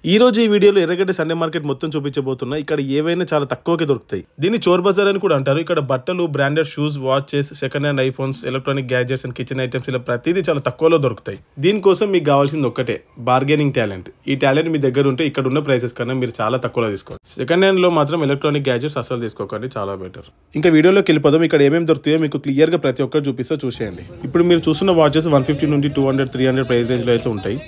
ఈ రోజు ఈ వీడియోలో ఎర్రగడ్డ సండే మార్కెట్ మొత్తం చూపించబోతున్నా. ఇక్కడ ఏవైనా చాలా తక్కువకే దొరుకుతాయి. దీన్ని చోర్ బజార్ అని కూడా అంటారు. ఇక్కడ బట్టలు, branded shoes, watches, second hand iPhones, electronic gadgets and kitchen items ఇలా ప్రతిదీ చాలా తక్కువలో దొరుకుతాయి. దీనికోసం మీకు కావాల్సింది ఒక్కటే, బార్గెనింగ్ టాలెంట్. ఈ టాలెంట్ మీ దగ్గర ఉంటే ఇక్కడ ఉన్న ప్రైసెస్ కన్నా మీరు చాలా తక్కువలో తీసుకోండి. సెకండ్ హ్యాండ్ లో మాత్రం ఎలక్ట్రానిక్ గ్యాజెట్స్ అసలు తీసుకోకండి, చాలా బెటర్. ఇంకా వీడియోలోకి వెళ్ళిపోదాం. ఇక్కడ ఏమేమి దొరుకుతాయో మీకు క్లియర్ గా ప్రతి ఒక్కరు చూపిస్తా, చూసేయండి. ఇప్పుడు మీరు చూస్తున్న వాచెస్ 150 నుండి 200, 300 ప్రైస్ రేంజ్ లో అయితే ఉంటాయి.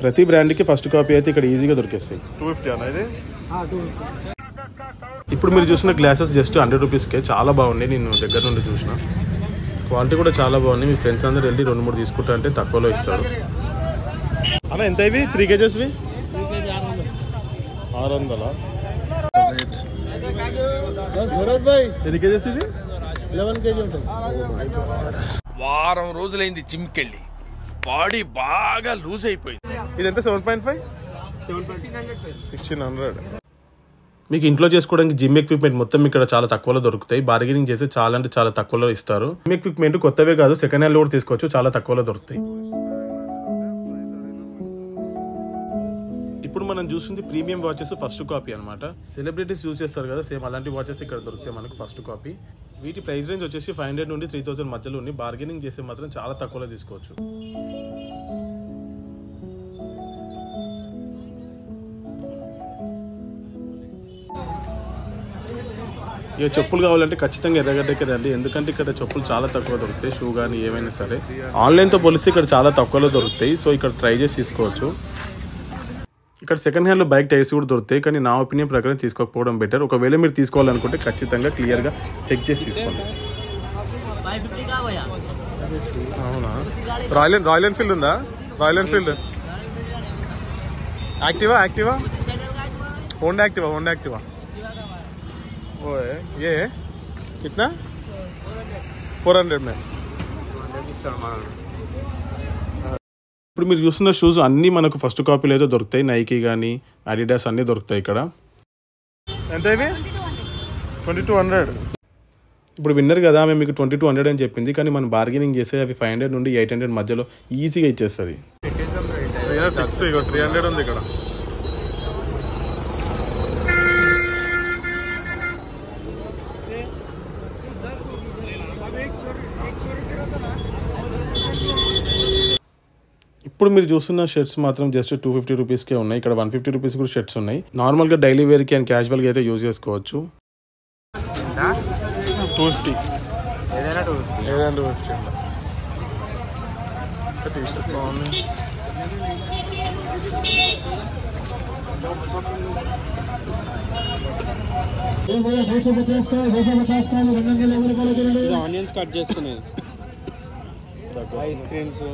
ప్రతి బ్రాండ్ కి ఫస్ట్ కాపీ అయితే ఇక్కడ ఈజీగా దొరికేస్తాయి. 250 అనేది. ఇప్పుడు మీరు చూసిన గ్లాసెస్ జస్ట్ 100 రూపీస్కే చాలా బాగున్నాయి. నేను దగ్గర నుండి చూసిన క్వాలిటీ కూడా చాలా బాగుంది. మీ ఫ్రెండ్స్ అందరూ వెళ్ళి 2-3 తీసుకుంటా అంటే తక్కువలో ఇస్తారు. అలా ఎంత ఇవి 3 kgs 600. ఎన్ని కేజెస్ ఇవి? 11 kg ఉంటుంది. వారం రోజులైంది జిమ్ కెళ్ళి, బాడీ బాగా లూజ్ అయిపోయింది. ఇదంతా 7.5 1600. మీకు ఇంట్లో చేసుకోవడానికి జిమ్ ఎక్విప్మెంట్ మొత్తం ఇక్కడ చాలా తక్కువలో దొరుకుతాయి. బార్గెనింగ్ చేసి చాలా అంటే చాలా తక్కువలో ఇస్తారు. జిమ్ ఎక్విప్మెంట్ కొత్తవే కాదు, సెకండ్ హ్యాండ్ కూడా తీసుకోవచ్చు, చాలా తక్కువలో దొరుకుతాయి. ఇప్పుడు మనం చూస్తుంది ప్రీమియం వాచెస్ ఫస్ట్ కాపీ అనమాట. సెలబ్రిటీస్ యూజ్ చేస్తారు కదా, సేమ్ అలాంటి వాచెస్ ఇక్కడ దొరుకుతాయి మనకు ఫస్ట్ కాపీ. వీటి ప్రైస్ రేంజ్ వచ్చేసి 500 నుండి 3000 మధ్యలో ఉంది. బార్గెనింగ్ చేస్తే మాత్రం చాలా తక్కువలో తీసుకోవచ్చు. ఇక చెప్పులు కావాలంటే ఖచ్చితంగా ఎర్రగడ్డకి రండి, ఎందుకంటే ఇక్కడ చెప్పులు చాలా తక్కువ దొరుకుతాయి. షూ కానీ ఏమైనా సరే ఆన్లైన్తో పోలిస్తే ఇక్కడ చాలా తక్కువలో దొరుకుతాయి. సో ఇక్కడ ట్రై చేసి తీసుకోవచ్చు. ఇక్కడ సెకండ్ హ్యాండ్లో బైక్ టైర్స్ కూడా దొరుకుతాయి, కానీ నా ఒపీనియన్ ప్రకారం తీసుకోకపోవడం బెటర్. ఒకవేళ మీరు తీసుకోవాలనుకుంటే ఖచ్చితంగా క్లియర్గా చెక్ చేసి తీసుకోండి. అవునా? రాయల్ ఎన్ఫీల్డ్ ఉందా? Royal Enfield Activa Honda Activa ओए ये कितना 400 में. ఇప్పుడు మీరు చూస్తున్న షూస్ అన్నీ మనకు ఫస్ట్ కాపీలో అయితే దొరుకుతాయి. నైకీ కానీ అడిడాస్ అన్నీ దొరుకుతాయి ఇక్కడ. ఎంత ఇవి? 2200. ఇప్పుడు విన్నర్ కదా, ఆమె మీకు 2200 అని చెప్పింది, కానీ మనం బార్గెనింగ్ చేస్తే అవి 500 నుండి 800 మధ్యలో ఈజీగా ఇచ్చేస్తుంది. 300 ఉంది ఇక్కడ. ఇప్పుడు మీరు చూస్తున్న షర్ట్స్ మాత్రం జస్ట్ 250 రూపీస్కే ఉన్నాయి. ఇక్కడ 150 రూపీస్ కూడా షర్ట్స్ ఉన్నాయి. నార్మల్గా డైలీ వేర్కి అండ్ క్యాజువల్గా అయితే యూజ్ చేసుకోవచ్చు. 250 ఏదైనా 250. టీషర్ట్ బాగుంది. ఆనియన్స్ కట్ చేసుకునేది, ఐస్ క్రీమ్స్.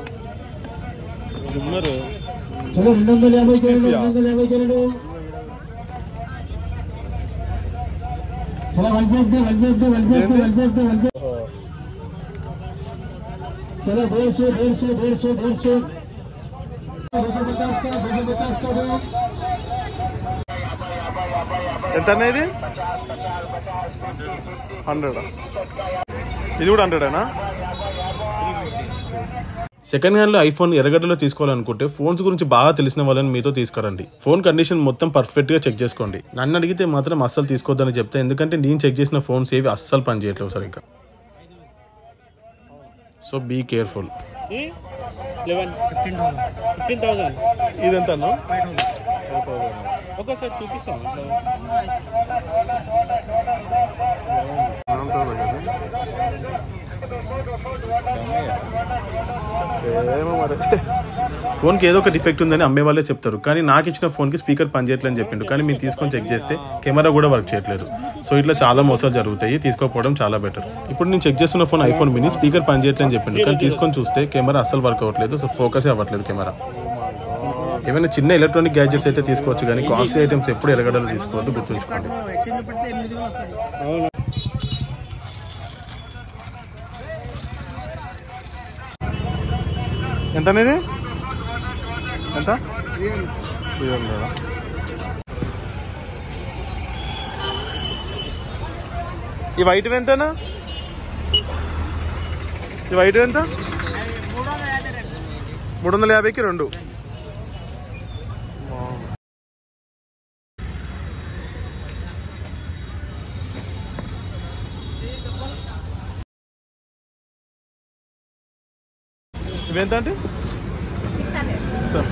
ఎంత అనేది? 100. ఇది కూడా 100ఏనా? సెకండ్ హ్యాండ్ లో ఐఫోన్ ఎర్రగడ్డలో తీసుకోవాలనుకుంటే ఫోన్స్ గురించి బాగా తెలిసిన వాళ్ళని మీతో తీసుకురండి. ఫోన్ కండిషన్ మొత్తం పర్ఫెక్ట్ గా చెక్ చేసుకోండి. నన్ను అడిగితే మాత్రం అస్సలు తీసుకోవద్దని చెప్తా, ఎందుకంటే నేను చెక్ చేసిన ఫోన్స్ ఏవి అస్సలు పని చేయట్లేవు సరిగ్గా. So be careful. 15,000 ఇదంతా ఒకసారి చూపిస్తాను. ఫోన్ కి ఏదో ఒక డిఫెక్ట్ ఉందని అమ్మే వాళ్ళే చెప్తారు, కానీ నాకు ఇచ్చిన ఫోన్ కి స్పీకర్ పనిచేయట్లేదని చెప్పిండు, కానీ మేము తీసుకొని చెక్ చేస్తే కెమెరా కూడా వర్క్ చేయట్లేదు. సో ఇట్లా చాలా మోసాలు జరుగుతాయి, తీసుకోకపోవడం చాలా బెటర్. ఇప్పుడు నేను చెక్ చేస్తున్న ఫోన్ ఐఫోన్ మినీ, స్పీకర్ పనిచేయట్లేదని చెప్పిండు, కానీ తీసుకొని చూస్తే కెమెరా అస్సలు వర్క్ అవ్వట్లేదు. సో ఫోకసే అవ్వట్లేదు కెమెరా. ఏమైనా చిన్న ఎలక్ట్రానిక్ గ్యాడ్జెట్స్ అయితే తీసుకోవచ్చు, కానీ కాస్ట్లీ ఐటమ్స్ ఎప్పుడు ఎరగడలు తీసుకోవద్దు, గుర్తుంచుకోండి. ఎంత అనేది? ఎంత? 300. ఈ వైట్ ఎంతనా? ఈ వైట్ ఎంత? 350కి 2. ఇవెంత అంటే 600.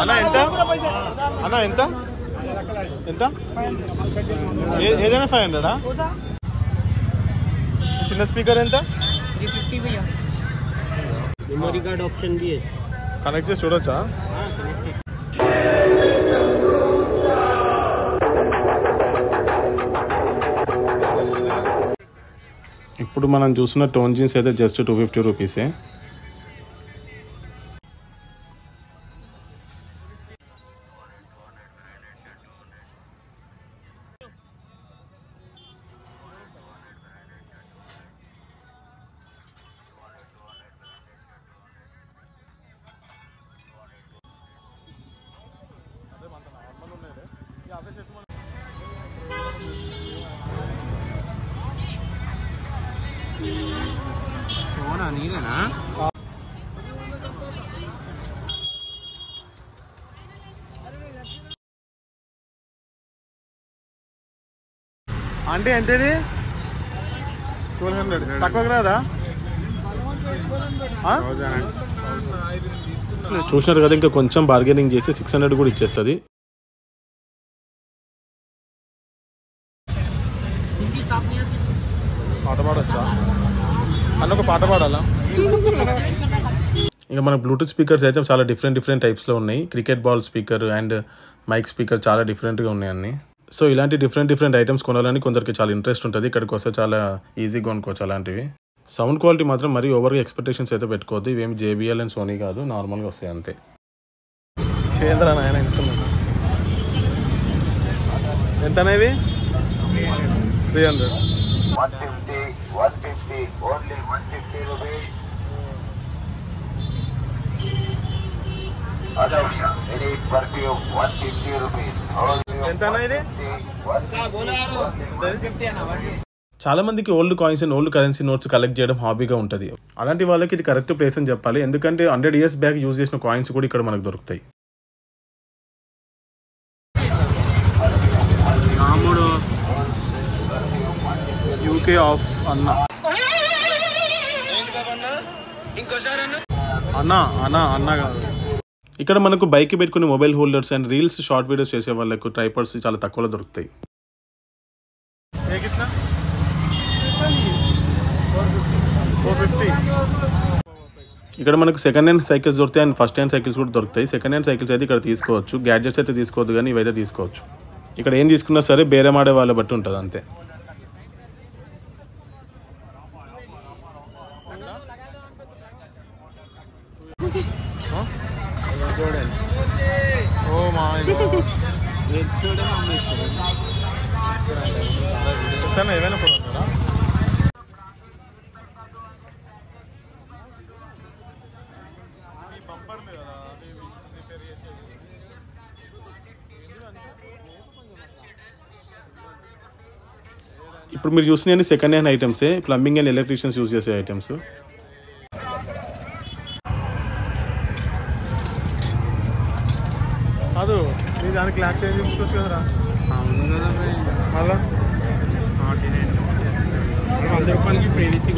అన్న ఎంత అన్న ఎంత ఎంత ఏదైనా 500. చిన్న స్పీకర్ ఎంత? 350 भैया. मेमोरी कार्ड ऑप्शन भी है. కనెక్ట్ చేసి చూడొచ్చా? ఇప్పుడు మనం చూస్తున్న టోన్ జీన్స్ అయితే జస్ట్ 250 రూపీసే. నీదేనా? అంటే ఎంత ఇది? 1200. తక్కువకి రాదా? చూసినారు కదా, ఇంకా కొంచెం బార్గెనింగ్ చేసి 600 కూడా ఇచ్చేస్తుంది. పాట పాడొచ్చా అన్న? ఒక పాట పాడాలా? ఇంకా మన బ్లూటూత్ స్పీకర్స్ అయితే చాలా డిఫరెంట్ టైప్స్లో ఉన్నాయి. Cricket ball speaker and mike speaker చాలా డిఫరెంట్గా ఉన్నాయి అన్ని. సో ఇలాంటి డిఫరెంట్ ఐటమ్స్ కొనాలని కొందరికి చాలా ఇంట్రెస్ట్ ఉంటుంది. ఇక్కడికి వస్తే చాలా ఈజీగా కొనుక్కోవచ్చు అలాంటివి. సౌండ్ క్వాలిటీ మాత్రం మరీ ఓవర్గా ఎక్స్పెక్టేషన్స్ అయితే పెట్టుకోవద్దు. ఇవేమి JBL అండ్ సోనీ కాదు, నార్మల్గా వస్తాయి అంతే. ఎంతనే ఇవి? 300. 150 only 150 rupees. Adavia, any perfume 150 rupees. ఎంతనా ఇది? చాలా మందికి old coins and old currency notes collect చేయడం హాబీగా ఉంటుంది. అలాంటి వాళ్ళకి ఇది కరెక్ట్ ప్లేస్ అని చెప్పాలి. ఎందుకంటే 100 years బ్యాక్ యూజ్ చేసిన కాయిన్స్ కూడా ఇక్కడ మనకు దొరుకుతాయి. UK ఆఫ్ అన్న కాదు. ఇక్కడ మనకు బైక్ పెట్టుకునే mobile holders and reels, short videos చేసే వాళ్ళకు ట్రైపాడ్స్ చాలా తక్కువలో దొరుకుతాయి. ఇక్కడ మనకు సెకండ్ హ్యాండ్ సైకిల్స్ దొరుకుతాయి అండ్ ఫస్ట్ హ్యాండ్ సైకిల్స్ కూడా దొరుకుతాయి. సెకండ్ హ్యాండ్ సైకిల్స్ అయితే ఇక్కడ తీసుకోవచ్చు. గ్యాడ్జెట్స్ అయితే తీసుకోవద్దు, కానీ ఇవైతే తీసుకోవచ్చు. ఇక్కడ ఏం తీసుకున్నా సరే బేరం ఆడే వాళ్ళ బట్టి ఉంటుంది అంతే. ఏమైనా పోతారా? ఇప్పుడు మీరు చూసిన సెకండ్ హ్యాండ్ ఐటమ్సే, ప్లంబింగ్ అండ్ ఎలక్ట్రీషియన్స్ యూజ్ చేసే ఐటమ్స్. కాదు మీరు దాని క్లాస్ చేంజ్ చేసుకోవచ్చు కదరా? మళ్ళా 100 రూపాయలకి ప్రైవసీ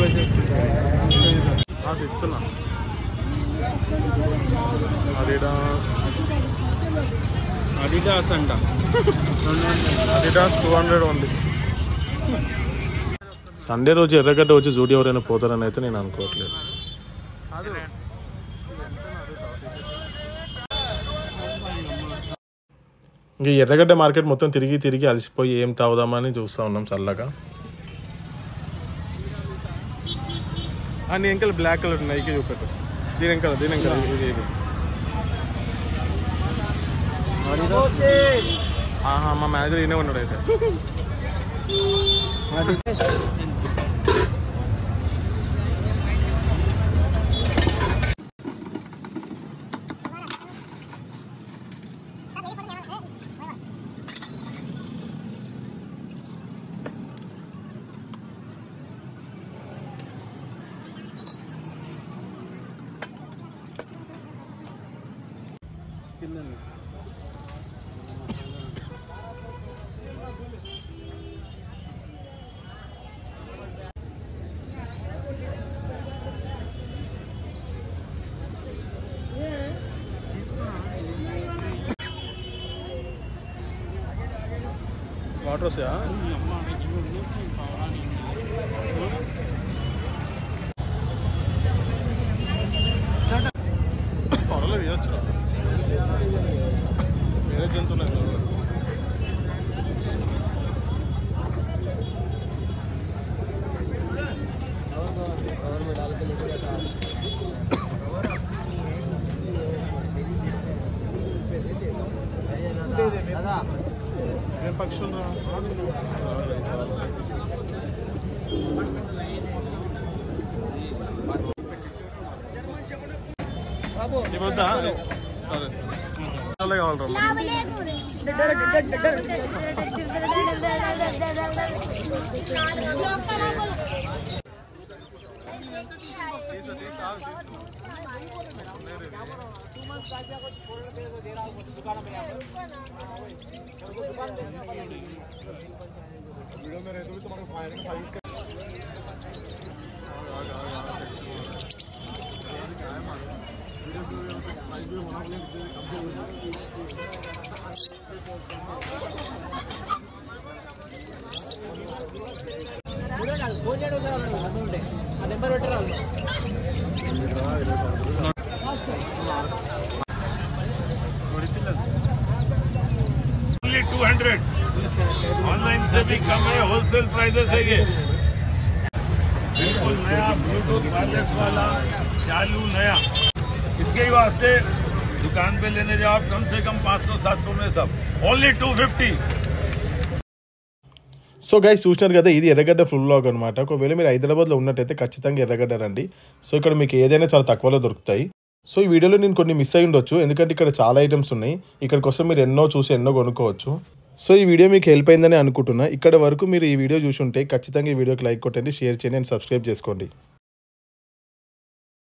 చెప్తున్నా. అడిడాస్ అంట, అడిడాస్ 200 ఉంది. సండే రోజు ఎర్రగడ్డ వచ్చి జూడి ఎవరైనా పోతారని అయితే నేను అనుకోవట్లేదు. ఇంక ఎర్రగడ్డ మార్కెట్ మొత్తం తిరిగి అలసిపోయి ఏం తాగుదామని చూస్తూ ఉన్నాం చల్లగా. అన్ని ఎంకల్ బ్లాక్ కలర్ ఉన్నాయి, ఇక చూపెట్టు. దీని ఎంకల్ ఇది మా మేనేజర్ ఈయనే ఉన్నాడు అయితే. వాటర్ వస్తాయా? పొరలో తీయచ్చు వేరే జంతువులు ఏం పక్షులు ఇవ్వద్దా? సరే సరే Only 200. ऑनलाइन से भी कम है, होलसेल प्राइसेस है ये। बिल्कुल नया ब्लूटूथ वायरलेस वाला चालू नया। इसके ही वास्ते दुकान पे लेने जाओ आप कम से कम 500-700 में सब। ओनली 250। సో గైస్ చూసినారు కదా, ఇది ఎర్రగడ్డ ఫుల్ వ్లాగ్ అనమాట. ఒకవేళ మీరు హైదరాబాద్లో ఉన్నట్టయితే ఖచ్చితంగా ఎర్రగడ్డ రండి. సో ఇక్కడ మీకు ఏదైనా చాలా తక్కువలో దొరుకుతాయి. సో ఈ వీడియోలో నేను కొన్ని మిస్ అయి ఉండొచ్చు, ఎందుకంటే ఇక్కడ చాలా ఐటమ్స్ ఉన్నాయి. ఇక్కడికి వస్తే మీరు ఎన్నో చూసి ఎన్నో కొనుక్కోవచ్చు. సో ఈ వీడియో మీకు హెల్ప్ అయిందని అనుకుంటున్నా. ఇక్కడ వరకు మీరు ఈ వీడియో చూసి ఉంటే ఖచ్చితంగా ఈ వీడియోకి లైక్ కొట్టండి, షేర్ చేయండి అండ్ సబ్స్క్రైబ్ చేసుకోండి.